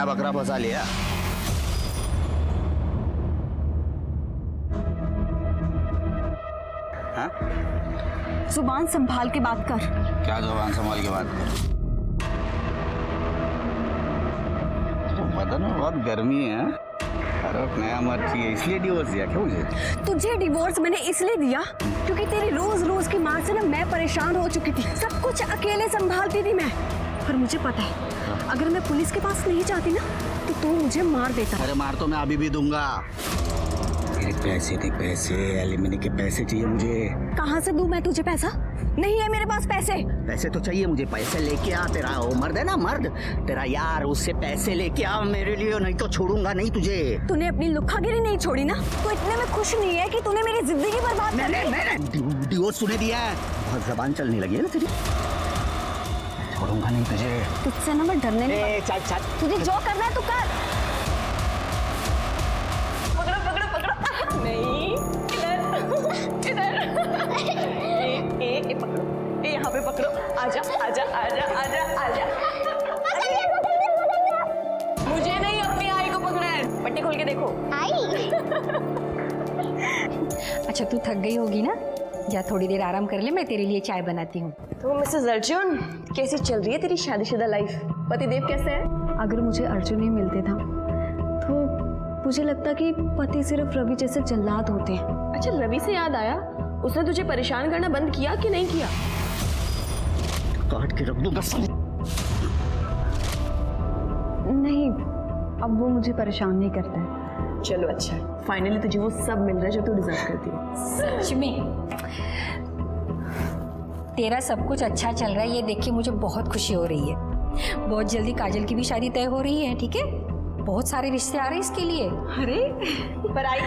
नया बकरा फंसा लिया। हाँ? जुबान संभाल के बात कर। क्या जुबान संभाल के बात कर? बदन में बहुत गर्मी है। अरे नया मर्द चाहिए, इसलिए डिवोर्स दिया क्या मुझे? तुझे डिवोर्स मैंने इसलिए दिया क्योंकि तेरी रोज रोज की मार से ना मैं परेशान हो चुकी थी। सब कुछ अकेले संभालती थी मैं, और मुझे पता है अगर मैं पुलिस के पास नहीं जाती ना तो तू मुझे मार देता। अरे मार तो मैं अभी भी दूंगा। मेरे पैसे थे, पैसे एलिमनी के पैसे चाहिए मुझे। कहाँ से दूं मैं तुझे पैसा? नहीं है मेरे पास पैसे। पैसे तो चाहिए मुझे, पैसे लेके आ। तेरा वो मर्द है ना, मर्द तेरा यार, उससे पैसे लेके आ मेरे लिए, नहीं तो छोड़ूंगा नहीं तुझे। तूने अपनी लुक्खागिरी नहीं छोड़ी ना, तो इतने में खुश नहीं है कि तूने मेरी जिंदगी बर्बाद कर दी। मैंने डिवोर्स तूने दिया है, बहुत जबान चलने लगी है ना तेरी। छोड़ूंगा नहीं तुझे। तुझसे ना मैं डरने नहीं। चल तुझे जो करना है तू कर। पकड़ो पकड़ो पकड़ो। नहीं, इधर इधर। ए पकड़ो, ए यहाँ पे पकड़ो। आजा आजा आजा आजा आजा। मुझे नहीं, अपनी आई को पकड़ा है। पट्टी खोल के देखो। आई। अच्छा तू थक गई होगी ना, या थोड़ी देर आराम कर ले, मैं तेरे लिए चाय बनाती हूँ। तो मिसेस अर्जुन, कैसी चल रही है तेरी शादीशुदा लाइफ? पतिदेव कैसे है? अगर मुझे अर्जुन ही मिलते था तो मुझे लगता कि पति सिर्फ रवि जैसे जल्लाद होते हैं। अच्छा, रवि से याद आया, उसने तुझे परेशान करना बंद किया कि नहीं किया? काट के रख दूंगा। नहीं, अब वो मुझे परेशान नहीं करता है। चलो अच्छा है, फाइनली तुझे वो सब मिल रहा है जो तू डिजर्व करती है। सच में तेरा सब कुछ अच्छा चल रहा है, ये देख के मुझे बहुत खुशी हो रही है। बहुत जल्दी काजल की भी शादी तय हो रही है, ठीक है? बहुत सारे रिश्ते आ रहे हैं इसके लिए। अरे पर आई,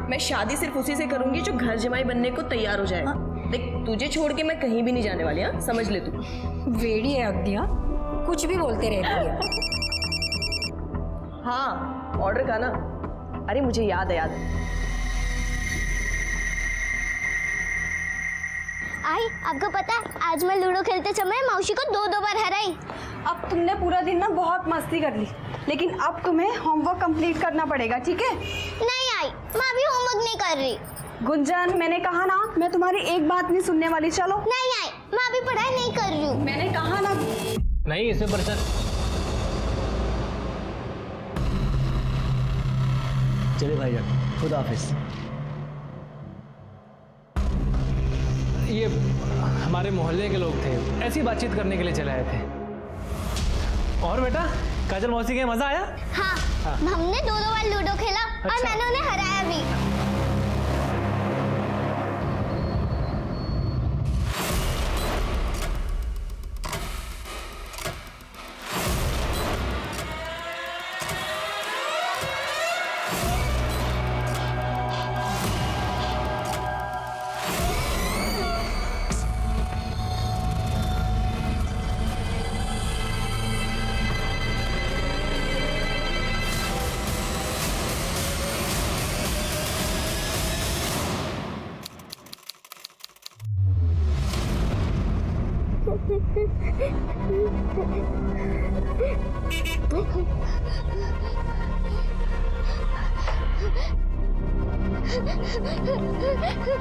मैं शादी सिर्फ उसी से करूंगी जो घर जमाई बनने को तैयार हो जाए। देख, तुझे छोड़ के मैं कहीं भी नहीं जाने वाली, हाँ? समझ ले तू। वेड़ी है अग्निया, कुछ भी बोलते रहती है। हाँ, ऑर्डर का ना। अरे मुझे याद है, याद है। आई, आपको पता है आज मैं लूडो खेलते समय मौसी को 2 बार हराई। अब तुमने पूरा दिन ना बहुत मस्ती कर ली, लेकिन अब तुम्हें होमवर्क कंप्लीट करना पड़ेगा, ठीक है? नहीं आई, मैं अभी होमवर्क नहीं कर रही। गुंजन, मैंने कहा ना, मैं तुम्हारी एक बात नहीं सुनने वाली। चलो। नहीं आई, मैं अभी पढ़ाई नहीं कर रही हूँ। मैंने कहा ना। नहीं, इसमें परेशान। चलिए भाईजान, खुदा हाफिज। ये हमारे मोहल्ले के लोग थे, ऐसी बातचीत करने के लिए चले आए थे। और बेटा, काजल मौसी के मजा आया? हाँ, हमने 2 बार लूडो खेला। अच्छा। और मैंने उन्हें हराया भी।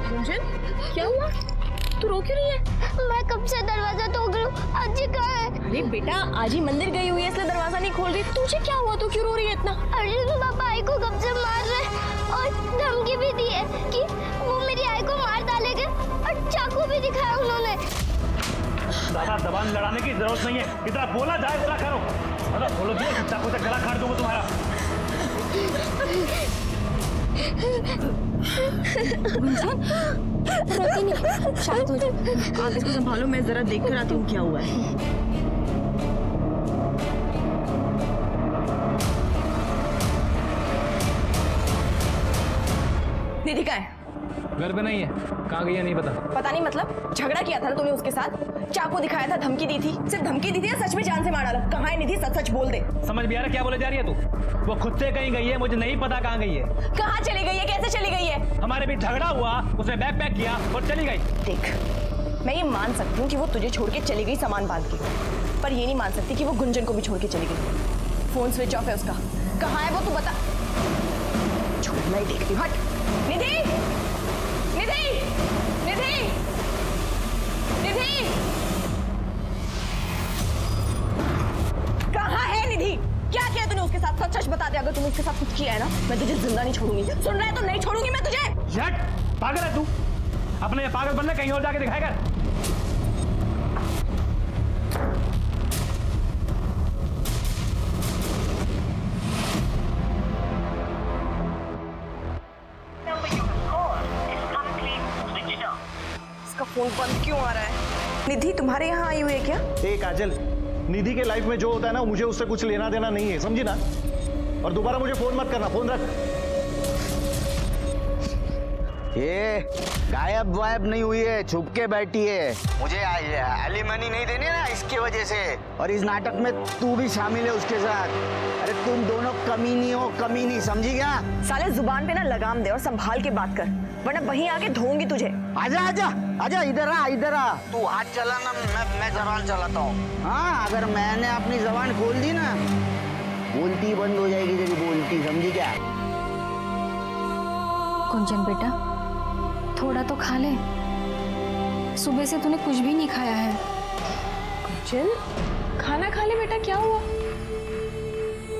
गुंजन, क्या हुआ? तू रो क्यों रही है? मैं कब से दरवाजा ठोक रही हूँ, अज्जी कहाँ है? अरे बेटा, आज ही मंदिर गई हुई है इसलिए दरवाजा नहीं खोल रही। तुझे क्या हुआ? तू क्यों रो रही है इतना? अर्जुन पापा आई को कब से मार रहे और धमकी भी दी है कि वो मेरी आई को मार डालेंगे, और चाकू भी दिखाया उन्होंने। दादा, जबान लड़ाने की जरूरत नहीं है, इतना बोला जाए उतना करो। अगर बोलो जी, चाकू से गला काट दूंगा तुम्हारा। रोती नहीं, शांत हो जाओ। आप इसको संभालो, मैं जरा देख कर आती हूँ क्या हुआ है। निधि कहाँ है? घर पे नहीं है। कहाँ गई है नहीं पता। पता नहीं मतलब? झगड़ा किया था ना तूने उसके साथ, चाकू दिखाया था, धमकी दी थी। सिर्फ धमकी दी थी या सच में जान से मार डाला? कहाँ है निधि? सच सच बोल दे। समझ भी आ रहा क्या बोले जा रही है तू? वो खुद से कहीं गई है, मुझे नहीं पता कहाँ गई है। कहाँ चली गई है? कैसे चली गई है? हमारे बीच झगड़ा हुआ, उसने बैग पैक किया और चली गई। देख, मैं ये मान सकती हूँ कि वो तुझे छोड़ के चली गई सामान बांध के, पर ये नहीं मान सकती कि वो गुंजन को भी छोड़ के चली गई। फोन स्विच ऑफ है उसका। कहाँ है वो तू बता। छोड़ना ही देखती हूँ, हट। निधि, निधि, निधि, निधि, कहाँ है निधि? क्या किया तूने उसके साथ? सच सच बता दे, अगर तूने उसके साथ कुछ किया है ना, मैं तुझे जिंदा नहीं छोड़ूंगी। सुन रहा है तो नहीं छोड़ूंगी मैं तुझे। हट, पागल है तू? अपने ये पागल बनने कहीं और जाके दिखाया कर। इसका फोन बंद क्यों आ रहा है? निधि तुम्हारे यहाँ आई हुई है क्या? ए काजल, निधि के लाइफ में जो होता है ना, मुझे उससे कुछ लेना देना नहीं है, समझी ना? और दोबारा मुझे फोन मत करना, फोन रख। ये गायब वायब नहीं हुई है, छुप के बैठी है। मुझे एलिमनी नहीं देनी ना, इसकी वजह से। और इस नाटक में तू भी शामिल है उसके साथ। अरे तुम दोनों कमीनी हो, कमीनी, समझी क्या? साले जुबान पे ना लगाम दे और संभाल के बात कर, वरना वहीं आके धोऊंगी तुझे। आजा आजा आजा, इधर आ, इधर आ। तू हाथ चलाना, मैं जबान चलाता हूँ। हाँ, अगर मैंने अपनी जबान खोल दी ना, बोलती बंद हो जाएगी तेरी बोलती, समझी क्या? कुंचन बेटा, थोड़ा तो खा ले। सुबह से तूने कुछ भी नहीं खाया है। चल खाना खा ले बेटा। क्या हुआ?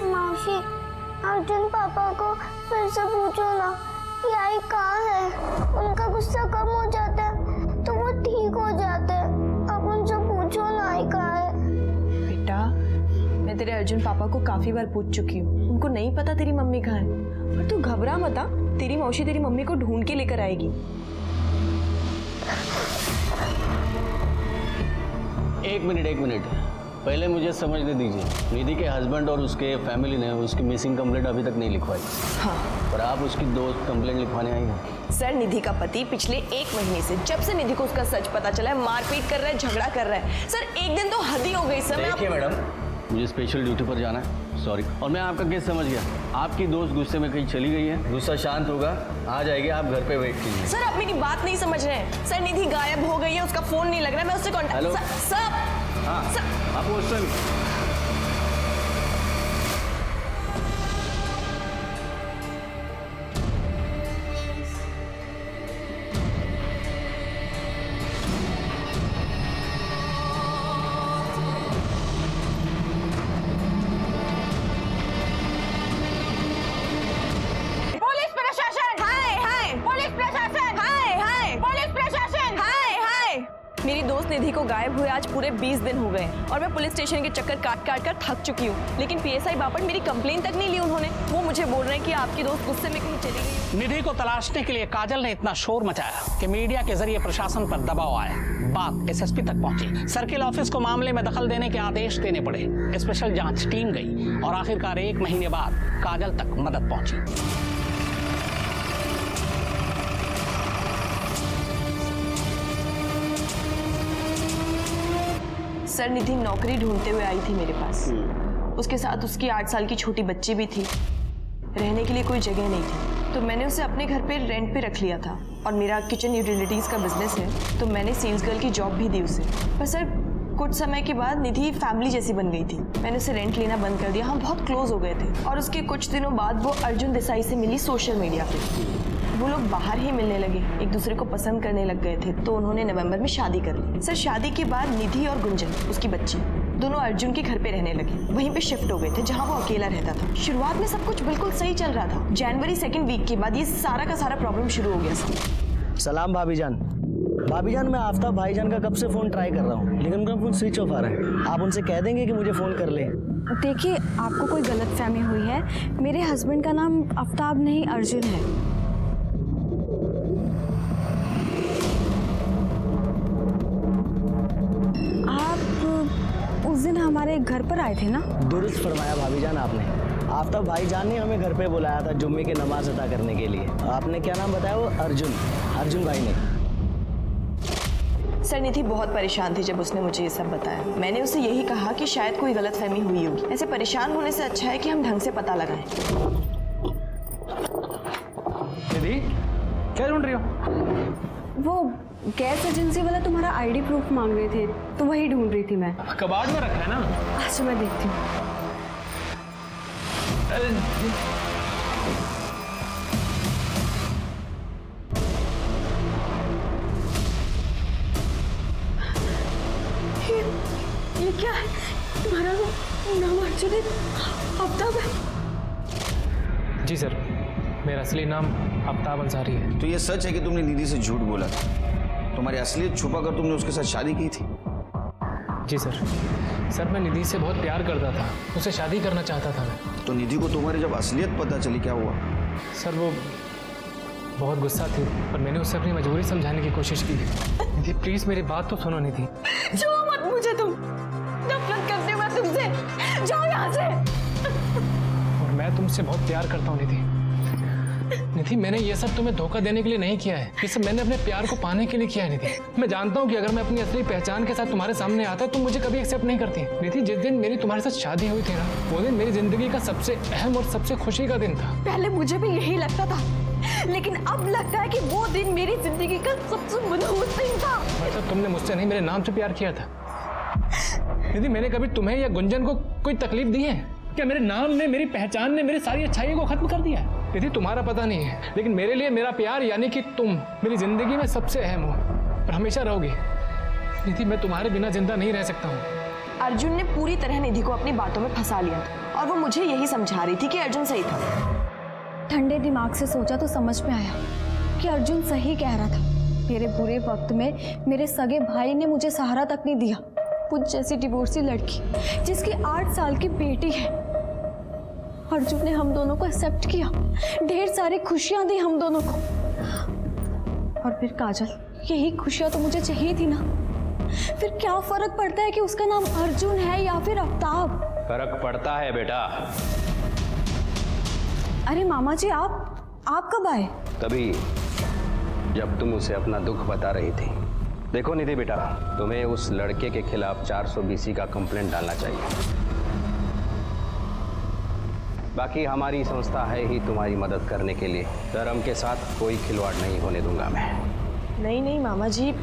मौसी, अर्जुन पापा को फिर से पूछो ना कि आई कहाँ है। उनका गुस्सा कम हो जाता है तो वो ठीक हो जाते हैं। अब उनसे पूछो ना आई कहाँ है। बेटा, मैं तेरे अर्जुन पापा को काफी बार पूछ चुकी हूँ, उनको नहीं पता तेरी मम्मी कहाँ है। पर तू घबरा मत, तेरी मौसी तेरी मम्मी को ढूंढ के लेकर आएगी। एक मिनट, पहले मुझे समझने दीजिए। निधि के हस्बैंड और उसके फैमिली ने उसकी मिसिंग कंप्लेंट अभी तक नहीं लिखवाई। हाँ। और आप उसकी दोस्त कंप्लेंट लिखवाने आई हैं। सर, निधि का पति पिछले 1 महीने से, जब से निधि को उसका सच पता चला है, मारपीट कर रहा है, झगड़ा कर रहा है। सर, एक दिन तो हद ही हो गई सर। देखिए मैडम, मुझे स्पेशल ड्यूटी पर जाना है, सॉरी। और मैं आपका केस समझ गया। आपकी दोस्त गुस्से में कहीं चली गई है, गुस्सा शांत होगा, आ जाएगी, आप घर पे वेट कीजिए। सर, आप मेरी बात नहीं समझ रहे हैं। सर, निधि गायब हो गई है, उसका फोन नहीं लग रहा है, मैं उससे कांटेक्ट। हेलो सर, हाँ, आप उस टाइम मेरी दोस्त निधि को गायब हुए आज पूरे 20 दिन हो गए और मैं पुलिस स्टेशन के चक्कर काट काट कर थक चुकी हूँ। लेकिन पीएसआई बापट मेरी कंप्लेन तक नहीं ली उन्होंने। वो मुझे बोल रहे हैं कि आपकी दोस्त गुस्से में कहीं चली गई। निधि को तलाशने के लिए काजल ने इतना शोर मचाया कि मीडिया के जरिए प्रशासन पर दबाव आया। बात एसएसपी तक पहुंची। सर्किल ऑफिस को मामले में दखल देने के आदेश देने पड़े। स्पेशल जांच टीम गई और आखिरकार 1 महीने बाद काजल तक मदद पहुंची। सर, निधि नौकरी ढूंढते हुए आई थी मेरे पास। उसके साथ उसकी 8 साल की छोटी बच्ची भी थी। रहने के लिए कोई जगह नहीं थी, तो मैंने उसे अपने घर पे रेंट पे रख लिया था। और मेरा किचन यूटिलिटीज का बिजनेस है, तो मैंने सेल्स गर्ल की जॉब भी दी उसे। पर सर, कुछ समय के बाद निधि फैमिली जैसी बन गई थी। मैंने उसे रेंट लेना बंद कर दिया। हम बहुत क्लोज हो गए थे। और उसके कुछ दिनों बाद वो अर्जुन देसाई से मिली सोशल मीडिया पे। वो लोग बाहर ही मिलने लगे, एक दूसरे को पसंद करने लग गए थे। तो उन्होंने नवंबर में शादी कर ली। सर, शादी के बाद निधि और गुंजन, उसकी बच्ची, दोनों अर्जुन के घर पे रहने लगे। वहीं पे शिफ्ट हो गए थे जहाँ वो अकेला रहता था। शुरुआत में सब कुछ बिल्कुल सही चल रहा था। जनवरी 2nd वीक के बाद ये सारा का सारा प्रॉब्लम शुरू हो गया सर। सलाम भाभी जान। भाभी जान, मैं आफ्ताब भाईजान का कब से फ़ोन ट्राई कर रहा हूँ, लेकिन उनका फ़ोन स्विच ऑफ आ रहा है। आप उनसे कह देंगे कि मुझे फ़ोन कर ले। देखिए, आपको कोई गलतफहमी हुई है। मेरे हस्बैंड का नाम आफ्ताब नहीं अर्जुन है। आप उस दिन हमारे घर पर आए थे ना? दुरुस्त फरमाया भाभी जान आपने। आफ्ताब भाईजान ने हमें घर पे बुलाया था जुम्मे की नमाज अदा करने के लिए। आपने क्या नाम बताया? वो अर्जुन भाई ने। सर, निधि बहुत परेशान थी जब उसने मुझे ये सब बताया। मैंने उसे यही कहा कि शायद कोई गलतफहमी हुई होगी। ऐसे परेशान होने से अच्छा है कि हम ढंग से पता लगाएं। निधि, क्या ढूंढ रही हो? वो गैस एजेंसी वाला तुम्हारा आईडी प्रूफ मांग रहे थे, तो वही ढूंढ रही थी मैं। कबाड़ में रखा है ना? अच्छा, मैं देखती हूँ। ये क्या है? तुम्हारा नाम अर्जुन है? आफ्ताब है? जी सर, मेरा असली नाम आफ्ताब अंसारी है। तो ये सच है कि तुमने निधि से झूठ बोला था? तुम्हारी असलियत छुपाकर तुमने उसके साथ शादी की थी? जी सर, मैं निधि से बहुत प्यार करता था, उससे शादी करना चाहता था मैं। तो निधि को तुम्हारी जब असलियत पता चली, क्या हुआ? सर वो बहुत गुस्सा थी, पर मैंने उससे अपनी मजबूरी समझाने की कोशिश की। निधि प्लीज मेरी बात तो सुनो निधि। छुओ मत मुझे, तुम नफरत करती हूँ मैं तुमसे, जाओ यहाँ से। और मैं तुमसे बहुत प्यार करता हूँ निधि। निधि मैंने ये सब तुम्हें धोखा देने के लिए नहीं किया है, ये सब मैंने अपने प्यार को पाने के लिए किया है निधि। मैं जानता हूँ कि अगर मैं अपनी असली पहचान के साथ तुम्हारे सामने आता तुम मुझे कभी एक्सेप्ट नहीं करती। निधि जिस दिन मेरी तुम्हारे साथ शादी हुई थी ना, वो दिन मेरी जिंदगी का सबसे अहम और सबसे खुशी का दिन था। पहले मुझे भी यही लगता था, लेकिन अब लगता है कि वो दिन मेरी जिंदगी का सबसे मनहूस दिन था। मतलब तुमने मुझसे नहीं, मेरे नाम से प्यार किया था। निधि मैंने कभी तुम्हें या गुंजन को कोई तकलीफ दी है क्या? मेरे नाम ने, मेरी पहचान ने मेरी सारी अच्छाइयों को खत्म कर दिया है। निधि तुम्हारा पता नहीं है, लेकिन मेरे लिए मेरा प्यार यानी कि तुम मेरी जिंदगी में सबसे अहम हो और हमेशा रहोगी। निधि मैं तुम्हारे बिना जिंदा नहीं रह सकता हूँ। अर्जुन ने पूरी तरह निधि को अपनी बातों में फंसा लिया था और वो मुझे यही समझा रही थी कि अर्जुन सही था। ठंडे दिमाग से सोचा तो समझ में आया कि अर्जुन सही कह रहा था। मेरे बुरे वक्त में मेरे सगे भाई ने मुझे सहारा तक नहीं दिया। मुझ जैसी डिवोर्सी लड़की जिसकी 8 साल की बेटी है, अर्जुन ने हम दोनों को एक्सेप्ट किया, ढेर सारी खुशियां दी हम दोनों को। और फिर काजल, यही खुशियां तो मुझे चाहिए थी ना। फिर क्या फर्क पड़ता है कि उसका नाम अर्जुन है या फिर आफ्ताब? फर्क पड़ता है बेटा। अरे मामा जी, आप कब आए? तभी जब तुम उसे अपना दुख बता रही थी। देखो निधि बेटा, तुम्हें उस लड़के के खिलाफ 420 का कंप्लेंट डालना चाहिए। बाकी हमारी संस्था है ही तुम्हारी मदद करने के लिए। धर्म के साथ कोई खिलवाड़ नहीं होने दूंगा मैं। नहीं मामा जी,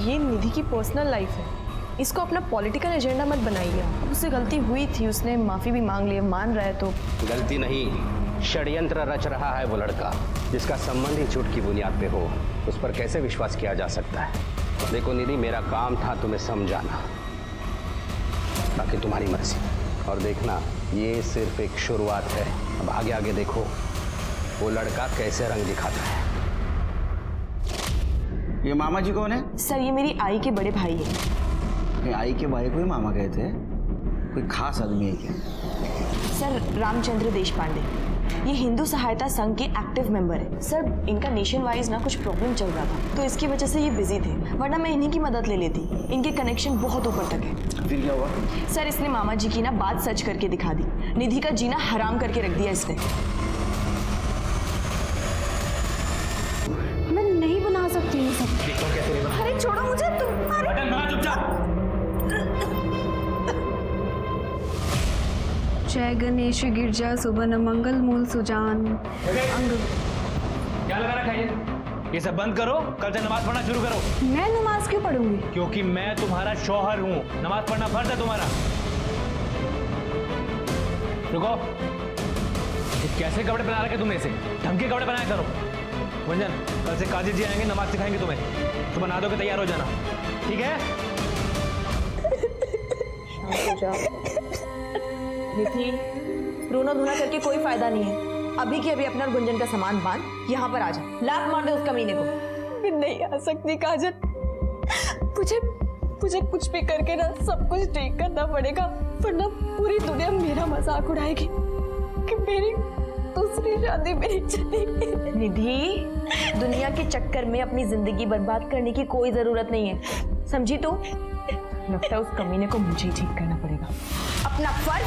ये निधि की पर्सनल लाइफ है, इसको अपना पॉलिटिकल एजेंडा मत बनाइए। उससे गलती हुई थी, उसने माफी भी मांग ली, मान रहा है तो। गलती नहीं, षड्यंत्र रच रहा है वो लड़का, जिसका संबंध ही झूठ की बुनियाद पे हो। उस पर कैसे विश्वास किया जा सकता है? देखो निधि, मेरा काम था तुम्हें समझाना, बाकी तुम्हारी मर्जी। और देखना, ये सिर्फ एक शुरुआत है। अब आगे आगे देखो वो लड़का कैसे रंग दिखाता है। ये मामा जी कौन है? सर, ये मेरी आई के बड़े भाई है। ये आई के भाई को ही मामा कहते हैं? कोई खास आदमी है क्या? सर, रामचंद्र देश पांडे, ये हिंदू सहायता संघ के एक्टिव मेंबर है। सर, इनका नेशन वाइज ना कुछ प्रॉब्लम चल रहा था, तो इसकी वजह से ये बिजी थे, वरना मैं इन्हीं की मदद ले लेती। इनके कनेक्शन बहुत ऊपर तक है। फिर क्या हुआ? सर, इसने मामा जी की ना बात सच करके दिखा दी। निधि का जीना हराम करके रख दिया इसने। मैं नहीं बना सकती हूँ सब। अरे छोड़ो मुझे तुम। जय गणेश गिरजा सुबन मंगल मूल सुजान अंग। क्या लगा रखा है ये सब बंद करो, कल से नमाज पढ़ना शुरू करो। मैं नमाज क्यों पढ़ूंगी? क्योंकि मैं तुम्हारा शौहर हूँ, नमाज पढ़ना फर्ज है तुम्हारा। रुको, ये कैसे कपड़े पहना रखे तुमने? इसे ढंग के कपड़े पहनाया करो। गुंजन, कल से काजी जी आएंगे, नमाज सिखाएंगे तुम्हें, तो बना दो कि तैयार हो जाना, ठीक है? निधि, रोना धोना करके कोई फायदा नहीं है। अभी के अभी अपना गुंजन का सामान बांध, यहाँ पर आ जा, लात मार दे उस कमीने को। मैं नहीं आ सकती काजल, मुझे कुछ भी करके ना सब कुछ ठीक करना पड़ेगा, वरना पूरी दुनिया मेरा मजाक उड़ाएगी कि मेरी दूसरी शादी मेरी चलेगी। निधि, दुनिया के चक्कर में अपनी जिंदगी बर्बाद करने की कोई जरूरत नहीं है, समझी? तो लगता है उस कमीने को मुझे ही ठीक करना पड़ेगा। अपना फर्ज,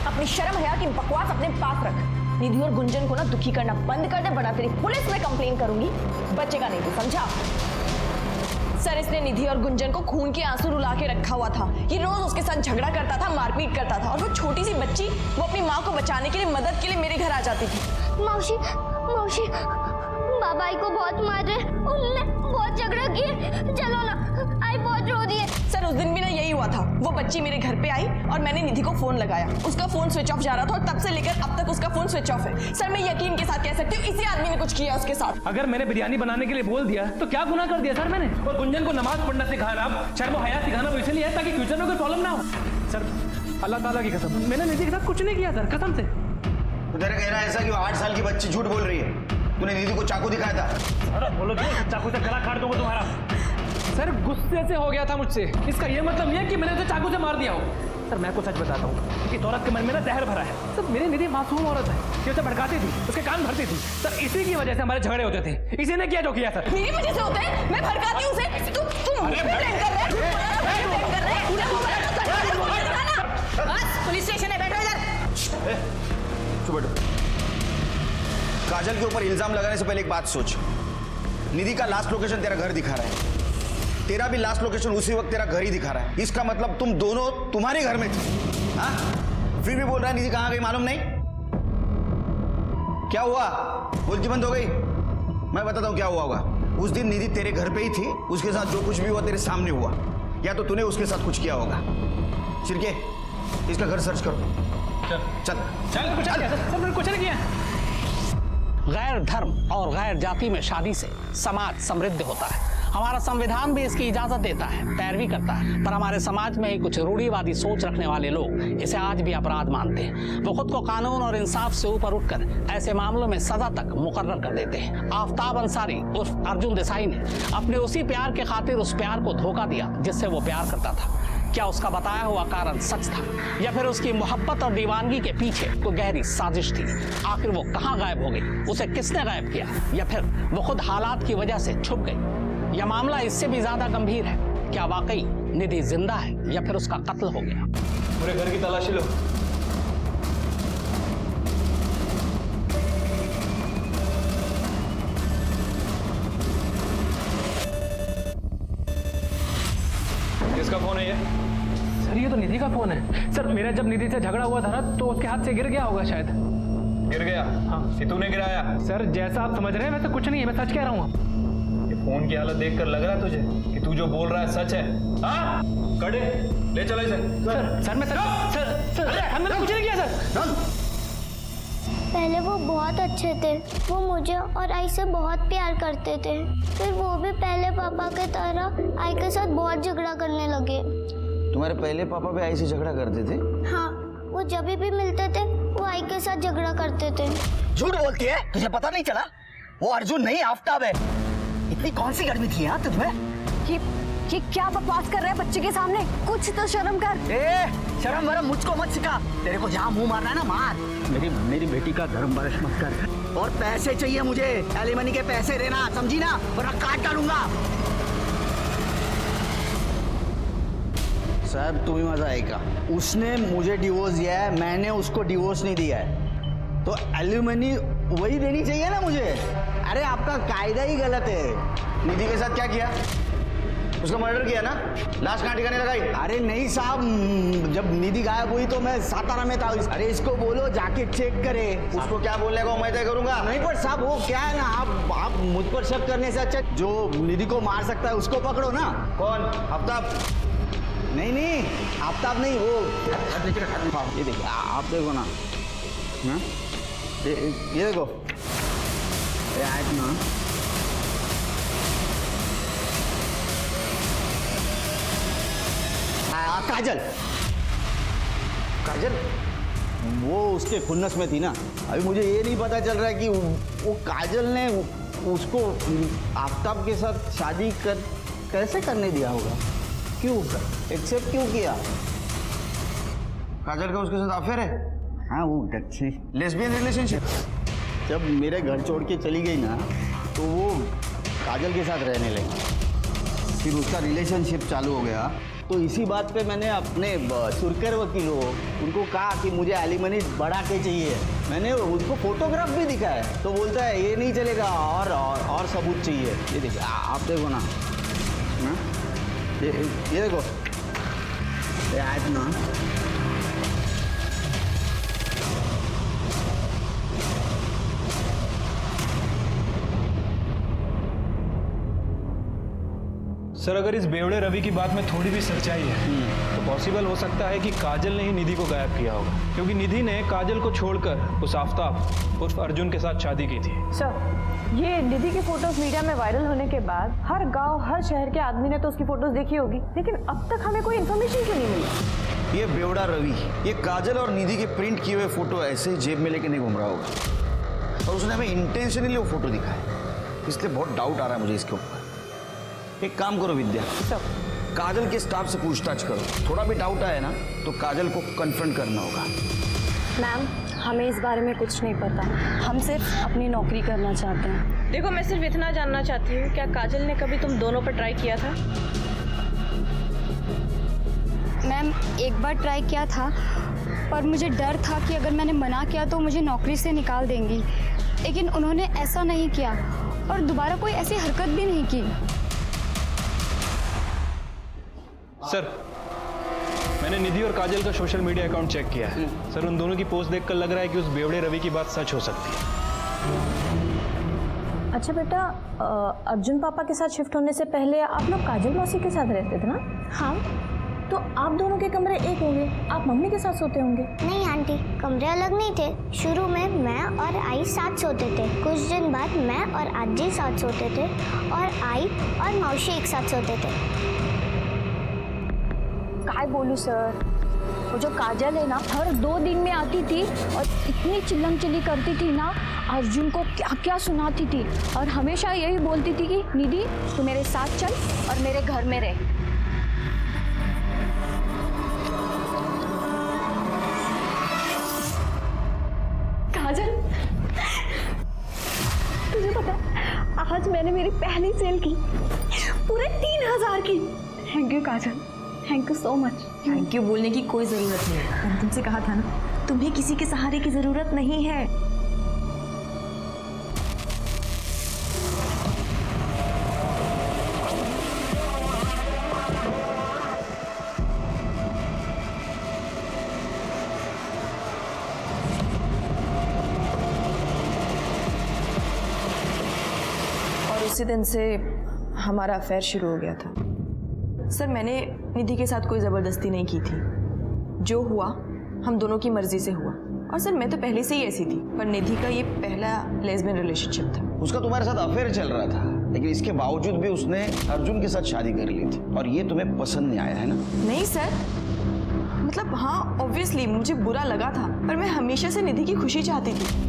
अपनी शर्म हया की बकवास अपने पास रख। निधि और गुंजन को ना दुखी करना बंद कर दे, वरना तेरी पुलिस में कंप्लेन करूंगी, बचेगा नहीं, तो समझा? सर, इसने निधि और गुंजन को खून के आंसू रुला के रखा हुआ था। ये रोज उसके साथ झगड़ा करता था, मारपीट करता था, और वो छोटी सी बच्ची, वो अपनी माँ को बचाने के लिए, मदद के लिए मेरे घर आ जाती थी। मौसी, बाबाई को बहुत मार रहे, उन्होंने बहुत झगड़ा किए। चलो ना, आई भाई बहुत रो रही है। सर उस दिन भी ना यही हुआ था, वो बच्ची मेरे घर पे आई और मैंने निधि को फोन लगाया, उसका फोन स्विच ऑफ जा रहा था और तब से लेकर अब तक उसका फोन स्विच ऑफ है। सर मैं यकीन के साथ कह सकती हूँ इसी आदमी ने कुछ किया उसके साथ। अगर मैंने बिरयानी बनाने के लिए बोल दिया तो क्या गुनाह कर दिया सर मैंने? और गुंजन को नमाज पढ़ना सिखाना, शर्म और हया सिखाना वो इसलिए है ताकि फ्यूचर में कोई प्रॉब्लम ना हो। सर अल्लाह ताला की कसम, मैंने निधि के साथ कुछ नहीं किया सर, कसम से। तो तेरा कहना ऐसा कि 8 साल की बच्ची झूठ बोल रही है? तूने निधि को चाकू दिखाया था? अरे बोलो चाकू से गला काट दूंगा तुम्हारा। सर गुस्से से हो गया था मुझसे, इसका ये मतलब नहीं है कि मैंने उसे चाकू से मार दिया हो। सर मैं आपको सच बताता हूँ, इस औरत के मन में ना जहर भरा है। सर मेरी निधि मासूम औरत है, ये उसे भड़काती थी, उसके कान भरती थी। सर इसी की वजह से हमारे झगड़े होते थे, इसी ने किया जो किया सर। मेरी वजह से होते हैं? मैं भड़काती हूँ उसे? तुम मुझे ब्लेम कर रहे हो? बस पुलिस स्टेशन है, बैठो इधर। चुप बैठो। काजल के ऊपर इल्जाम लगाने से पहले एक बात सोच। निधि का लास्ट लोकेशन तेरा घर दिखा रहा है, तेरा भी लास्ट लोकेशन उसी वक्त तेरा घर ही दिखा रहा है। इसका मतलब तुम दोनों तुम्हारे घर में थे। हाँ? फिर भी बोल रहा है निधि कहाँ गई मालूम नहीं? क्या हुआ? बोलती बंद हो गई? मैं बताता हूँ क्या हुआ होगा। उस दिन निधि तेरे घर पे ही थी, उसके साथ जो कुछ भी हुआ तेरे सामने हुआ, या तो तूने उसके साथ कुछ किया होगा। सिरके इसका घर सर्च करो। चल चल कुछ नहीं किया सर, मैंने कुछ नहीं किया। गैर धर्म और गैर जाति में शादी से समाज समृद्ध होता है। हमारा संविधान भी इसकी इजाजत देता है, पैरवी करता है, पर हमारे समाज में ही कुछ रूढ़िवादी सोच रखने वाले लोग इसे आज भी अपराध मानते हैं। वो खुद को कानून और इंसाफ से ऊपर उठकर ऐसे मामलों में सजा तक मुकर्रर कर देते हैं। आफ्ताब अंसारी उर्फ अर्जुन देसाई ने अपने उसी प्यार के खातिर उस प्यार को धोखा दिया जिससे वो प्यार करता था। क्या उसका बताया हुआ कारण सच था, या फिर उसकी मोहब्बत और दीवानगी के पीछे कोई गहरी साजिश थी? आखिर वो कहाँ गायब हो गई, उसे किसने गायब किया, या फिर वो खुद हालात की वजह से छुप गई? यह मामला इससे भी ज्यादा गंभीर है। क्या वाकई निधि जिंदा है या फिर उसका कत्ल हो गया? पूरे घर की तलाशी लो। किसका फोन है ये? सर ये तो निधि का फोन है। सर मेरा जब निधि से झगड़ा हुआ था ना तो उसके हाथ से गिर गया होगा शायद। गिर गया? हाँ। कि तूने गिराया? सर जैसा आप समझ रहे हैं वैसे कुछ नहीं है, मैं सच कह रहा हूँ। फोन की हालत देखकर लग रहा है तुझे कि तू जो बोल रहा है सच है? हाँ? कड़े ले चलो इसे। सर मैं सर हमने कुछ नहीं किया सर। पहले वो बहुत अच्छे थे, वो मुझे और आई से बहुत प्यार करते थे। फिर वो भी पहले पापा के तरह आई के साथ बहुत झगड़ा करने लगे। तुम्हारे पहले पापा भी आई से झगड़ा करते थे? हाँ, वो जब भी मिलते थे वो आई के साथ झगड़ा करते थे। झूठ बोलती है, तुझे पता नहीं चला? वो अर्जुन नहीं आफ्ताब है। इतनी कौन सी गर्मी थी यहाँ तुझमें? ये क्या बकवास कर रहे हैं बच्चे के सामने? कुछ तो शर्म कर। शर्म वरम मुझको मत सिखा। तेरे को जहाँ मुंह मारना है ना मार। मेरी बेटी का धर्म बरस मत कर। और पैसे चाहिए मुझे, एलिमनी के पैसे देना, समझी ना, वरना काट डालूंगा। साहब तुम्हें मजा आएगा। उसने मुझे डिवोर्स दिया है, मैंने उसको डिवोर्स नहीं दिया है, तो एलिमनी वही देनी चाहिए ना मुझे। अरे आपका कायदा ही गलत है। निधि के साथ क्या किया? उसका मर्डर किया ना? लाश कहाँ ठिकाने लगाई? अरे नहीं साहब, जब निधि गायब हुई तो मैं सातारा में था। अरे इसको बोलो जाके चेक करे। उसको क्या बोलने को मैं तय करूंगा। नहीं पर साहब वो क्या है ना, आप मुझ पर शक करने से अच्छा जो निधि को मार सकता है उसको पकड़ो ना। कौन? आफ्ताब? नहीं आफ्ताब नहीं, वो ये देखिए, आप देखो ना, ये देखो ना, काजल वो उसके खुन्नस में थी ना। अभी मुझे ये नहीं पता चल रहा है कि वो काजल ने उसको आफ्ताब के साथ शादी कैसे करने दिया होगा, क्यों एक्सेप्ट क्यों किया? काजल का उसके साथ अफेयर है? हाँ वो लेस्बियन रिलेशनशिप। जब मेरे घर छोड़ के चली गई ना तो वो काजल के साथ रहने लगी, फिर उसका रिलेशनशिप चालू हो गया। तो इसी बात पे मैंने अपने सुरकर वकील हो उनको कहा कि मुझे एलिमनी बढ़ा के चाहिए। मैंने उसको फोटोग्राफ भी दिखाया है, तो बोलता है ये नहीं चलेगा, और सबूत चाहिए। ये देखिए, आप देखो ना, ये देखो, ये आज ना सर अगर इस बेवड़े रवि की बात में थोड़ी भी सच्चाई है तो पॉसिबल हो सकता है कि काजल ने ही निधि को गायब किया होगा, क्योंकि निधि ने काजल को छोड़कर उस आफताब उर्फ अर्जुन के साथ शादी की थी। सर ये निधि की फोटोज मीडिया में वायरल होने के बाद हर गांव हर शहर के आदमी ने तो उसकी फोटोज देखी होगी, लेकिन अब तक हमें कोई इन्फॉर्मेशन क्यों नहीं मिली? ये बेवड़ा रवि ये काजल और निधि के प्रिंट किए हुए फोटो ऐसे ही जेब में लेके नहीं घूम रहा होगा, और उसने हमें इंटेंशनली वो फोटो दिखाया, इसलिए बहुत डाउट आ रहा है मुझे इसके ऊपर। एक काम करो विद्या, काजल के स्टाफ से पूछताछ करो, थोड़ा भी डाउट आया ना तो काजल को कन्फ्रंट करना होगा। मैम हमें इस बारे में कुछ नहीं पता, हम सिर्फ अपनी नौकरी करना चाहते हैं। देखो मैं सिर्फ इतना जानना चाहती हूँ, क्या काजल ने कभी तुम दोनों पर ट्राई किया था? मैम एक बार ट्राई किया था, पर मुझे डर था कि अगर मैंने मना किया तो मुझे नौकरी से निकाल देंगी, लेकिन उन्होंने ऐसा नहीं किया और दोबारा कोई ऐसी हरकत भी नहीं की। सर मैंने निधि और काजल का सोशल मीडिया अकाउंट चेक किया है। सर उन दोनों की पोस्ट देखकर लग रहा है कि उस बेवड़े रवि की बात सच हो सकती है। अच्छा बेटा, अर्जुन पापा के साथ शिफ्ट होने से पहले आप लोग काजल मौसी के साथ रहते थे ना? हाँ। तो आप दोनों के कमरे एक होंगे, आप मम्मी के साथ सोते होंगे। नहीं आंटी, कमरे अलग नहीं थे। शुरू में मैं और आई साथ सोते थे, कुछ दिन बाद मैं और आजी साथ सोते थे और आई और मौसी एक साथ सोते थे। काय बोलूं सर, वो जो काजल है ना हर 2 दिन में आती थी और इतनी चिल्लम चिल्ली करती थी ना, अर्जुन को क्या क्या सुनाती थी और हमेशा यही बोलती थी कि निधि तू मेरे साथ चल और मेरे घर में रह। काजल तुझे पता है आज मैंने मेरी पहली सेल की पूरे 3000 की। Thank you Kajal, thank you so much. Thank you बोलने की कोई ज़रूरत नहीं है, मैंने तुमसे कहा था ना तुम्हें किसी के सहारे की ज़रूरत नहीं है। और उसी दिन से हमारा अफेयर शुरू हो गया था। सर मैंने निधि के साथ कोई ज़बरदस्ती नहीं की थी, जो हुआ हम दोनों की मर्जी से हुआ। और सर मैं तो पहले से ही ऐसी थी, पर निधि का ये पहला लेस्बियन रिलेशनशिप था। उसका तुम्हारे साथ अफेयर चल रहा था, लेकिन इसके बावजूद भी उसने अर्जुन के साथ शादी कर ली थी, और ये तुम्हें पसंद नहीं आया है ना? नहीं सर, मतलब हाँ ऑब्वियसली मुझे बुरा लगा था, पर मैं हमेशा से निधि की खुशी चाहती थी।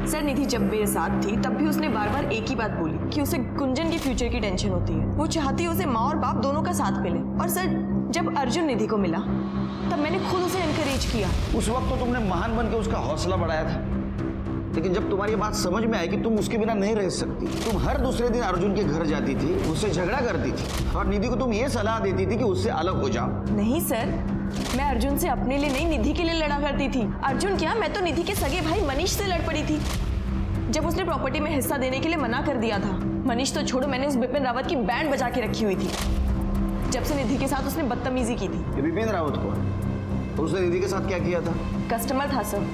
सर निधि जब मेरे साथ थी तब भी उसने बार बार एक ही बात बोली कि उसे गुंजन के फ्यूचर की टेंशन होती है, वो चाहती है उसे माँ और बाप दोनों का साथ मिले। और सर जब अर्जुन निधि को मिला तब मैंने खुद उसे एनकरेज किया। उस वक्त तो तुमने महान बन के उसका हौसला बढ़ाया था, लेकिन जब तुम्हारी बात समझ में आई कि तुम उसके बिना नहीं रह सकती, तुम हर दूसरे दिन अर्जुन के घर जाती थी, उससे झगड़ा करती थी और निधि को तुम ये सलाह देती थी कि उससे अलग हो जाओ। नहीं सर, मैं अर्जुन से अपने लिए नहीं निधि के लिए लड़ा करती थी। अर्जुन क्या, मैं तो निधि के सगे भाई मनीष से लड़ पड़ी थी जब उसने प्रॉपर्टी में हिस्सा देने के लिए मना कर दिया था। मनीष तो छोड़ो, मैंने उस बिपिन रावत की बैंड बजा के रखी हुई थी जब से निधि के साथ उसने बदतमीजी की थी। ये बिपिन रावत को, तो उसने निधि के साथ क्या किया था? कस्टमर था सर।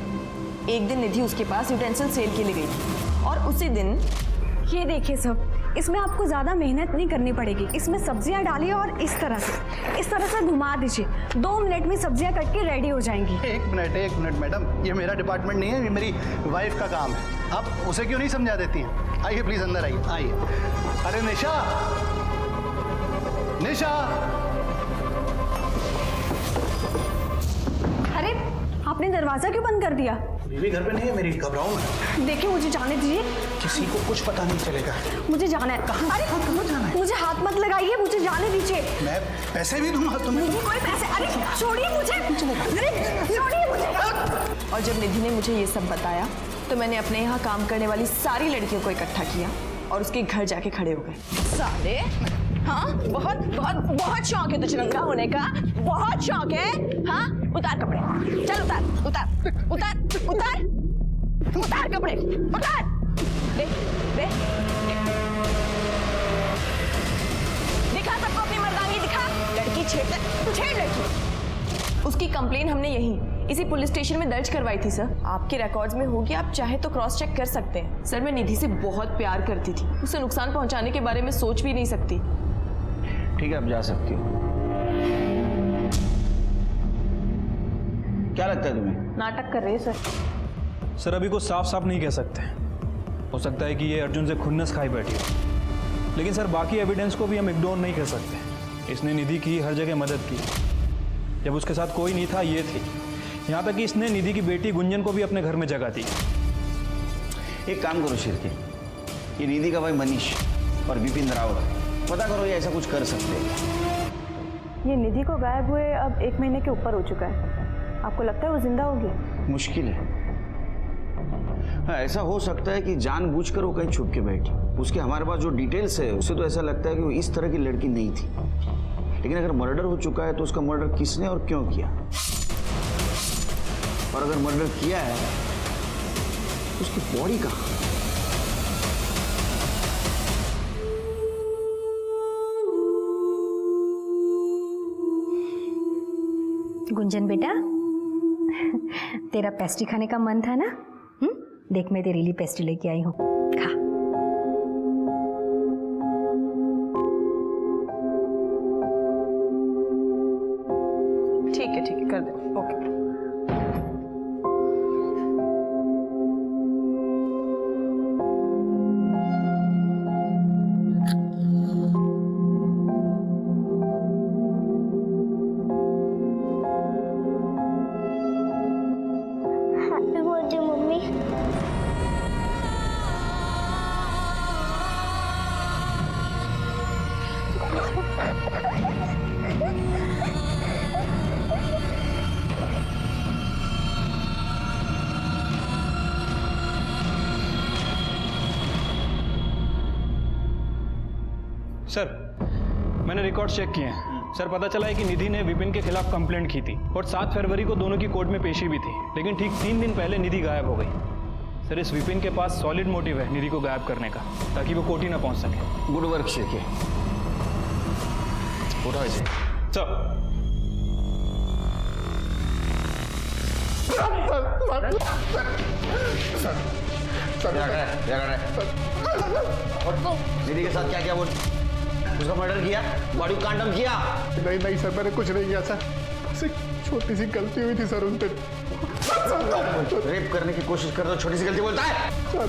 एक दिन निधि उसके पास यूटेंसिल सेल के लिए गई थी और उसी दिन ये देखिए सब, इसमें आपको ज़्यादा मेहनत नहीं करनी पड़ेगी। इसमें सब्जियां डालिए और इस तरह से घुमा दीजिए, 2 मिनट में सब्जियां कट के रेडी हो जाएंगी। एक मिनट मैडम, ये मेरा डिपार्टमेंट नहीं है, ये मेरी वाइफ का काम है। आप उसे क्यों नहीं समझा देती हैं? आइए प्लीज अंदर आइए, आइए। अरे निशा, निशा! अरे आपने दरवाजा क्यों बंद कर दिया? बीवी घर पे नहीं है मेरी, घबराओ मत। देखिए मुझे जाने दीजिए। किसी को कुछ पता नहीं चलेगा। मुझे जाना है। अरे कहाँ जाना है? मुझे हाथ मत लगाइए, मुझे जाने दीजिए। मैं पैसे भी दूंगा तुम्हें। मुझे कोई पैसे, अरे छोड़िए मुझे, अरे छोड़िए मुझे। और जब निधि ने मुझे ये सब बताया तो मैंने अपने यहाँ काम करने वाली सारी लड़कियों को इकट्ठा किया और उसके घर जाके खड़े हो गए। सारे हाँ, बहुत बहुत बहुत शौक है तुझे नंगा होने का, बहुत शौक है। हाँ, उतार कपड़े, चल उतार उतार उतार उतार उतार कपड़े, उतार। दे दे, दिखा सबको अपनी मर्दांगी दिखा। लड़की छेड़ लड़की। उसकी कंप्लेन हमने इसी पुलिस स्टेशन में दर्ज करवाई थी सर। आपके रिकॉर्ड्स में होगी, आप चाहे तो क्रॉस चेक कर सकते हैं। सर मैं निधि से बहुत प्यार करती थी, उसे नुकसान पहुंचाने के बारे में सोच भी नहीं सकती। ठीक है, अब जा सकती हो। क्या लगता है तुम्हें? नाटक कर रही है सर। सर अभी को साफ साफ नहीं कह सकते, हो सकता है कि ये अर्जुन से खुन्नस खाई बैठी हो, लेकिन सर बाकी एविडेंस को भी हम इग्नोर नहीं कर सकते। इसने निधि की हर जगह मदद की, जब उसके साथ कोई नहीं था ये थी, यहाँ तक कि इसने निधि की बेटी गुंजन को भी अपने घर में जगह दी। एक काम करो शिरके, ये निधि का भाई मनीष और विपिन रावत, पता करो ये ऐसा कुछ कर सकते हैं। ये निधि को गायब हुए अब 1 महीने के ऊपर हो चुका है। आपको लगता है वो जिंदा होगी? मुश्किल है। हाँ, ऐसा हो सकता है कि जानबूझकर वो कहीं छुप के बैठी। उसके हमारे पास जो डिटेल्स है उससे तो ऐसा लगता है कि वो इस तरह की लड़की नहीं थी। लेकिन अगर मर्डर हो चुका है तो उसका मर्डर किसने और क्यों किया, और अगर मर्डर किया है तो उसकी बॉडी कहाँ? गुंजन बेटा, तेरा पेस्ट्री खाने का मन था ना? देख मैं तेरे लिए पेस्ट्री लेके आई हूँ, खा। ठीक है कर दो। Okay. Happy birthday mummy. Sir मैंने रिकॉर्ड चेक किए हैं सर, पता चला है कि निधि ने विपिन के खिलाफ कंप्लेंट की थी और 7 फरवरी को दोनों की कोर्ट में पेशी भी थी, लेकिन ठीक 3 दिन पहले निधि गायब हो गई। सर इस विपिन के पास सॉलिड मोटिव है निधि को गायब करने का, ताकि वो कोर्ट ही ना पहुंच सके। गुड वर्क शिरके, उठाओ इसे। सर निधि के साथ क्या क्या बोल, उसका मर्डर किया, बॉडी को कांडम किया? नहीं सर, मैंने कुछ नहीं किया सर, बस एक छोटी सी गलती हुई थी सर उन पर। रेप करने की कोशिश कर रहे हो, छोटी सी गलती बोलता है? सर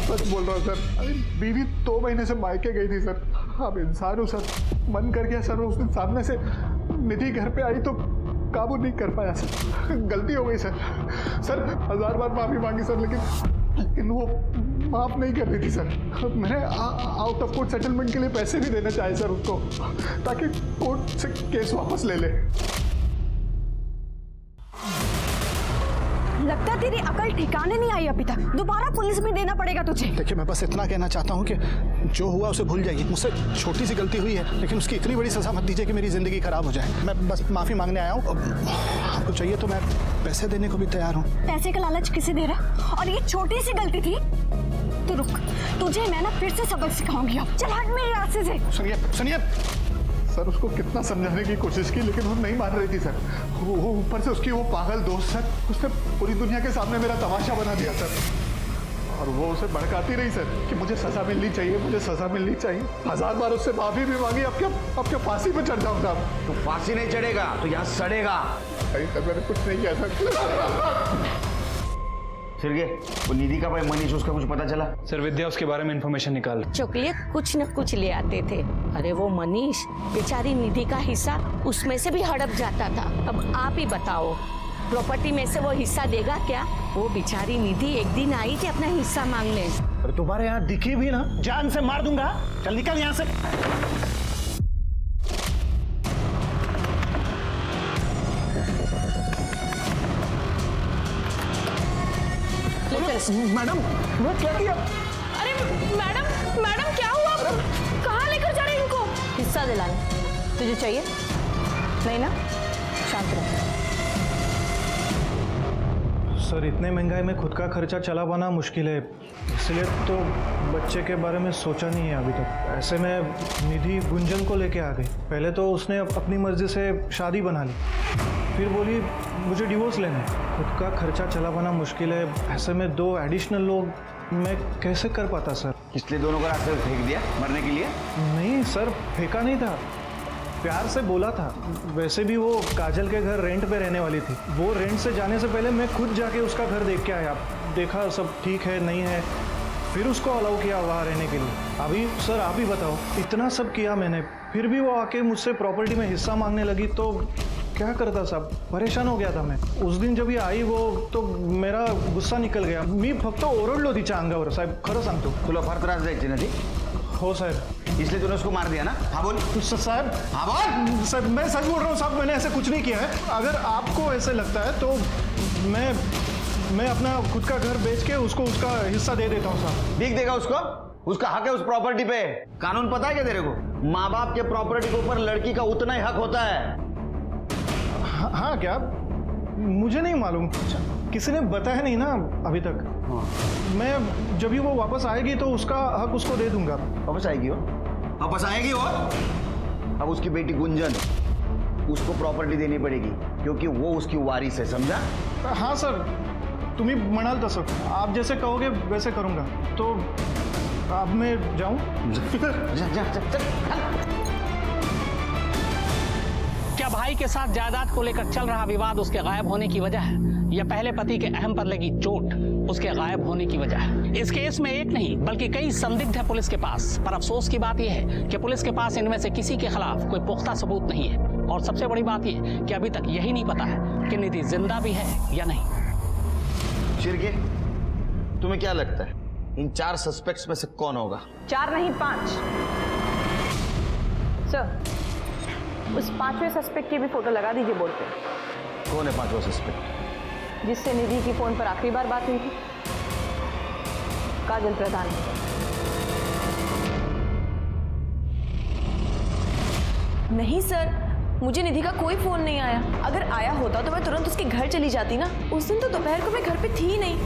सच बोल रहा हूँ सर, अरे बीवी 2 महीने से मायके गई थी सर। अब इंसान हूँ सर, मन कर गया सर, उस दिन सामने से निधि घर पे आई तो काबू नहीं कर पाया सर, गलती हो गई सर। सर 1000 बार माफी मांगी सर, लेकिन वो माफ नहीं कर रही थी सर। मैंने आउट ऑफ कोर्ट सेटलमेंट के लिए पैसे भी देना चाहे सर उसको, ताकि कोर्ट से केस वापस ले ले। लगता है तेरी अकल ठिकाने नहीं आई अभी तक, दोबारा पुलिस में देना पड़ेगा तुझे। देखिए मैं बस इतना कहना चाहता हूँ कि जो हुआ उसे भूल जाइए, मुझसे छोटी सी गलती हुई है, लेकिन उसकी इतनी बड़ी सजा मत दीजिए कि मेरी जिंदगी खराब हो जाए। मैं बस माफी मांगने आया हूँ, आपको चाहिए तो मैं पैसे देने को भी तैयार हूँ। पैसे का लालच किसे दे रहा? और ये छोटी सी गलती थी तो रुक, तुझे मैं ना फिर से सबक सिखाऊंगी। अब चल हट मेरे रास्ते से। सुनिए सर, उसको कितना समझाने की कोशिश की लेकिन वो नहीं मान रही थी सर। वो ऊपर से उसकी वो पागल दोस्त सर, उसने पूरी दुनिया के सामने मेरा तमाशा बना दिया सर, और वो उसे भड़काती रही सर कि मुझे सजा मिलनी चाहिए, मुझे सजा मिलनी चाहिए। 1000 बार उससे माफी भी मांगी, अब क्या फांसी पे चढ़ जाऊंगा? तू फांसी नहीं चढ़ेगा, तो यहाँ सड़ेगा। नहीं सर, मैंने कुछ नहीं किया सर। शिरके, वो निधि का भाई मनीष, उसका कुछ पता चला? सर विद्या उसके बारे में इंफॉर्मेशन निकाल। चॉकलेट कुछ न कुछ ले आते थे। अरे वो मनीष बेचारी निधि का हिस्सा उसमें से भी हड़प जाता था। अब आप ही बताओ, प्रॉपर्टी में से वो हिस्सा देगा क्या? वो बेचारी निधि एक दिन आई थी अपना हिस्सा मांगने। अरे तुम्हारे यहाँ दिखी भी ना, जान से मार दूंगा। चल निकल यहाँ से। मैडम वो क्या किया? अरे मैडम क्या हुआ? कहाँ लेकर जा रहे हैं इनको? हिस्सा दिलाने तुझे चाहिए? नहीं ना, शांत रहो। सर इतने महंगाई में खुद का खर्चा चला पाना मुश्किल है, इसलिए तो बच्चे के बारे में सोचा नहीं है अभी तक। ऐसे में निधि गुंजन को लेके आ गई। पहले तो उसने अपनी मर्जी से शादी बना ली, फिर बोली मुझे डिवोर्स लेना है। खुद का खर्चा चला पाना मुश्किल है, ऐसे में 2 एडिशनल लोग मैं कैसे कर पाता सर? इसलिए दोनों को रास्ते में फेंक दिया मरने के लिए? नहीं सर, फेंका नहीं था, प्यार से बोला था। वैसे भी वो काजल के घर रेंट पे रहने वाली थी। वो रेंट से जाने से पहले मैं खुद जाके उसका घर देख के आया, देखा सब ठीक है नहीं है, फिर उसको अलाउ किया वहाँ रहने के लिए। अभी सर आप ही बताओ, इतना सब किया मैंने, फिर भी वो आके मुझसे प्रॉपर्टी में हिस्सा मांगने लगी तो क्या करता साहब? परेशान हो गया था मैं। उस दिन जब ये आई वो तो मेरा गुस्सा निकल गया। मी फक्त ओरडलो तिच्या अंगावर साहेब, खरं सांगतो। तुला फार त्रास द्यायची ना ती? हो साहब। इसलिए तूने उसको मार दिया ना? हाँ बोल। साहब, हाँ बोल। साहब मैं सच बोल रहा हूँ साहब, मैंने ऐसे कुछ नहीं किया है। अगर आपको ऐसे लगता है तो मैं अपना खुद का घर बेच के उसको उसका हिस्सा दे देता हूँ साहब। भीख देगा उसको? उसका हक है उस प्रॉपर्टी पे। कानून पता है क्या तेरे को? माँ बाप के प्रॉपर्टी के ऊपर लड़की का उतना ही हक होता है। हाँ क्या? मुझे नहीं मालूम, किसी ने बताया नहीं ना अभी तक। मैं जब भी वो वापस आएगी तो उसका हक उसको दे दूंगा। वापस आएगी वो? वापस आएगी वो? अब उसकी बेटी गुंजन, उसको प्रॉपर्टी देनी पड़ेगी क्योंकि वो उसकी वारिस है, समझा? हाँ सर, तुम्ही म्हणाल तसं, आप जैसे कहोगे वैसे करूंगा। तो अब मैं जाऊं? क्या भाई के साथ जायदाद को लेकर चल रहा विवाद उसके गायब होने की वजह है, या पहले पति के अहम पर लगी चोट उसके गायब होने की वजह है? इस केस में एक नहीं बल्कि कई संदिग्ध है पुलिस के पास, पर अफसोस की बात यह है कि पुलिस के पास इनमें से किसी के खिलाफ कोई पुख्ता सबूत नहीं है। और सबसे बड़ी बात यह कि अभी तक यही नहीं पता है कि निधि जिंदा भी है या नहीं। शिर्के, तुम्हें क्या लगता है इन 4 सस्पेक्ट्स में से कौन होगा? 4 नहीं 5 सर। उस 5वें सस्पेक्ट की भी फोटो लगा दीजिए बोर्ड पे। कौन है 5वां सस्पेक्ट? जिससे निधि की फोन पर आखिरी बार बात हुई थी, काजल प्रधान। नहीं सर, मुझे निधि का कोई फोन नहीं आया। अगर आया होता तो मैं तुरंत उसके घर चली जाती ना। उस दिन तो दोपहर को मैं घर पे थी ही नहीं।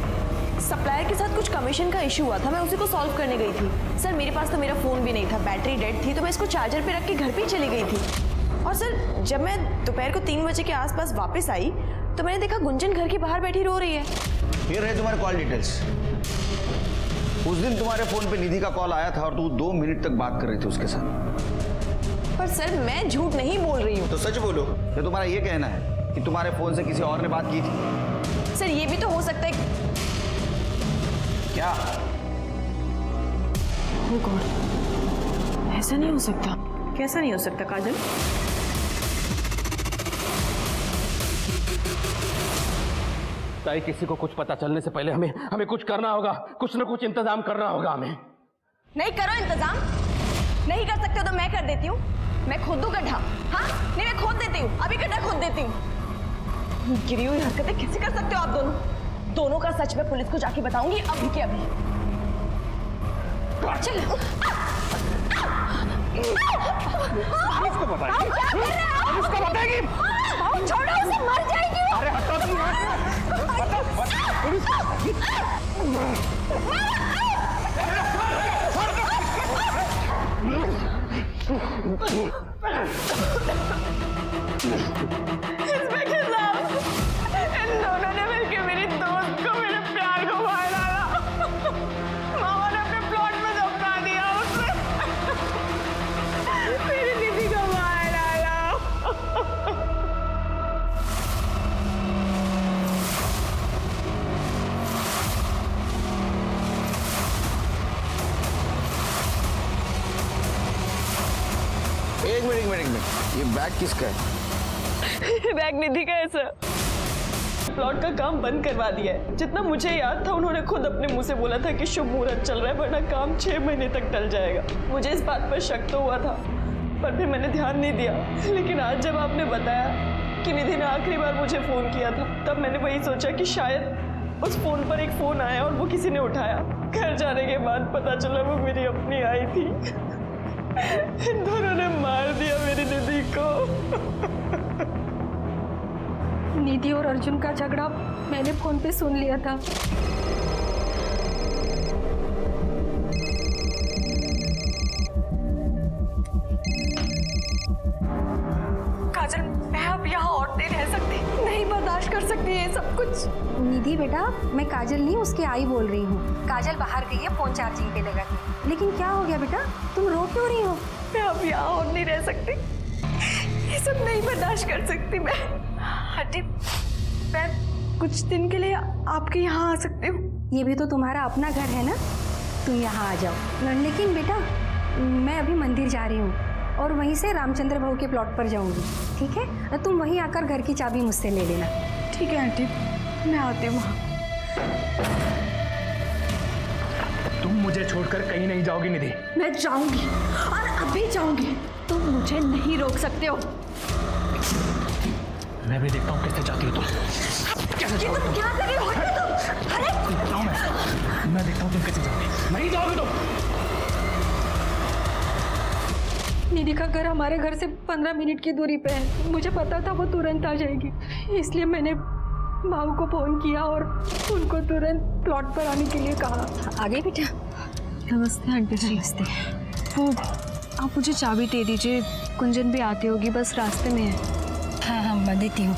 सप्लायर के साथ कुछ कमीशन का इशू हुआ था, मैं उसी को सॉल्व करने गई थी। सर मेरे पास तो मेरा फोन भी नहीं था, बैटरी डेड थी, तो मैं इसको चार्जर पे रख के घर पे ही चली गई थी। और सर जब मैं दोपहर को 3 बजे के आसपास वापस आई तो मैंने देखा गुंजन घर के बाहर बैठी रो रही है। ये रहे तुम्हारे कॉल डिटेल्स। उस दिन तुम्हारे फोन पे निधि का कॉल आया था और तू 2 मिनट तक बात कर रही थी उसके साथ। पर सर मैं झूठ नहीं बोल रही हूँ। तो सच बोलो, ये तुम्हारा ये कहना है कि तुम्हारे फोन से किसी और ने बात की थी? सर ये भी तो हो सकता है। क्या? Oh God, ऐसा नहीं हो सकता। कैसा नहीं हो सकता काजल? ताई, किसी को कुछ पता चलने से पहले हमें कुछ करना होगा, कुछ न कुछ इंतजाम करना होगा हमें। नहीं करो इंतजाम। नहीं कर सकते तो मैं कर देती हूँ। मैं खोद दूँ गड्ढा? हाँ नहीं, मैं खोद देती हूँ, अभी गड्ढा खोद देती हूँ। गिरी हुई हरकतें कैसे कर सकते हो आप दोनों? दोनों का सच मैं पुलिस को जाके बताऊंगी अभी के अभी। चल पुलिस को बताएगी? पुलिस को बताएगी? छोड़ो उसे, मर जाएगी। अरे हटो तुम यहाँ इंस्पेक्टर साहब, इन दोनों ने मिलकर मेरी दोस्त को, मेरे प्यार को मार डाला। मामा ने अपने प्लॉट में दफना दिया उसे। मेरी दीदी को मार डाला। एक मिनट, ये बैग किसका है? बैग निधि का है सर। प्लॉट का काम बंद करवा दिया है। जितना मुझे याद था उन्होंने खुद अपने मुंह से बोला था कि शुभ मुहूर्त चल रहा है, वरना काम 6 महीने तक टल जाएगा। मुझे इस बात पर शक तो हुआ था, पर फिर मैंने ध्यान नहीं दिया। लेकिन आज जब आपने बताया कि निधि ने आखिरी बार मुझे फोन किया था, तब मैंने वही सोचा कि शायद उस फोन पर एक फोन आया और वो किसी ने उठाया। घर जाने के बाद पता चला वो मेरी अपनी आई थी। इन दोनों ने मार दिया मेरी निधि को। निधि और अर्जुन का झगड़ा मैंने फोन पे सुन लिया था। काजल, मैं अब यहाँ और नहीं रह सकती, नहीं बर्दाश्त कर सकती ये सब कुछ। निधि बेटा, मैं काजल नहीं उसकी आई बोल रही हूँ। काजल बाहर गई है फोन चार्जिंग पे लगा के। लेकिन क्या हो गया बेटा, तुम रो क्यों रही हो? मैं अब यहाँ और नहीं रह सकती, ये सब नहीं बर्दाश्त कर सकती मैं। आंटी, मैं कुछ दिन के लिए आपके यहाँ आ सकती हूँ? ये भी तो तुम्हारा अपना घर है ना, तुम यहाँ आ जाओ। लेकिन बेटा, मैं अभी मंदिर जा रही हूँ और वहीं से रामचंद्र भाऊ के प्लॉट पर जाऊंगी, ठीक है? तुम वहीं आकर घर की चाबी मुझसे ले लेना। ठीक है आंटी, मैं आती हूँ वहाँ। तुम मुझे छोड़कर कहीं नहीं जाओगी निधि। मैं जाऊंगी और अभी जाऊंगी, तुम मुझे नहीं रोक सकते हो। मैं भी देखता हूँ कैसे जाती हो तुम। तुम क्या कर रहे हो? अरे मैं देखता हूँ तुम कैसे जाओगी। नहीं जाओगे तुम। निधि का घर हमारे घर से 15 मिनट की दूरी पे है। मुझे पता था वो तुरंत आ जाएगी, इसलिए मैंने भाऊ को फोन किया और उनको तुरंत प्लॉट पर आने के लिए कहा। आ गई बेटा? नमस्ते आंटी जी। नमस्ते। वो आप मुझे चाबी दे दीजिए, कुंजन भी आती होगी, बस रास्ते में है। हाँ हाँ, मैं देती हूँ।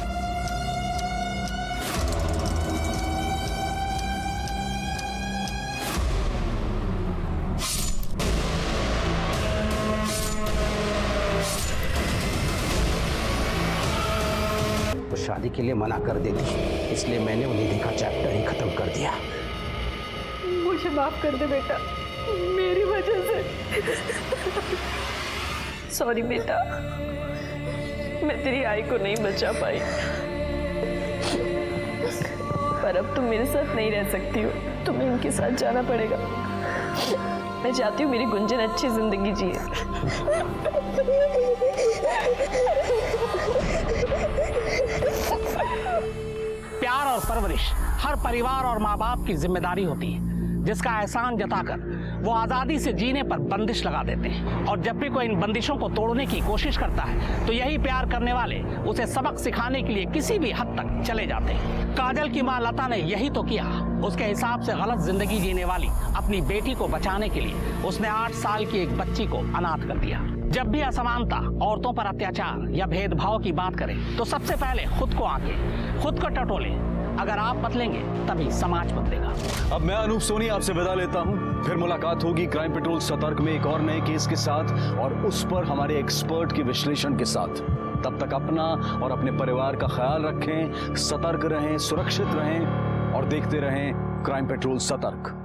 वो शादी के लिए मना कर देती, इसलिए मैंने निधि का चैप्टर ही खत्म कर दिया। मुझे माफ कर दे बेटा, मेरी वजह से। सॉरी बेटा, मैं तेरी आई को नहीं बचा पाई, पर अब तुम मेरे साथ नहीं रह सकती हो, तुम्हें इनके साथ जाना पड़ेगा। मैं चाहती हूँ मेरी गुंजन अच्छी जिंदगी जिए। प्यार और परवरिश हर परिवार और माँ बाप की जिम्मेदारी होती है, जिसका एहसान जताकर वो आज़ादी से जीने पर बंदिश लगा देते हैं। और जब भी कोई इन बंदिशों को तोड़ने की कोशिश करता है तो यही प्यार करने वाले उसे सबक सिखाने के लिए किसी भी हद तक चले जाते हैं। काजल की माँ लता ने यही तो किया। उसके हिसाब से गलत जिंदगी जीने वाली अपनी बेटी को बचाने के लिए उसने 8 साल की एक बच्ची को अनाथ कर दिया। जब भी असमानता, औरतों पर अत्याचार या भेदभाव की बात करें तो सबसे पहले खुद को आंकें, खुद को टटोलें। अगर आप बदलेंगे तभी समाज बदलेगा। अब मैं अनूप सोनी आपसे विदा लेता हूं। फिर मुलाकात होगी क्राइम पेट्रोल सतर्क में एक और नए केस के साथ और उस पर हमारे एक्सपर्ट के विश्लेषण के साथ। तब तक अपना और अपने परिवार का ख्याल रखें, सतर्क रहें, सुरक्षित रहें और देखते रहें क्राइम पेट्रोल सतर्क।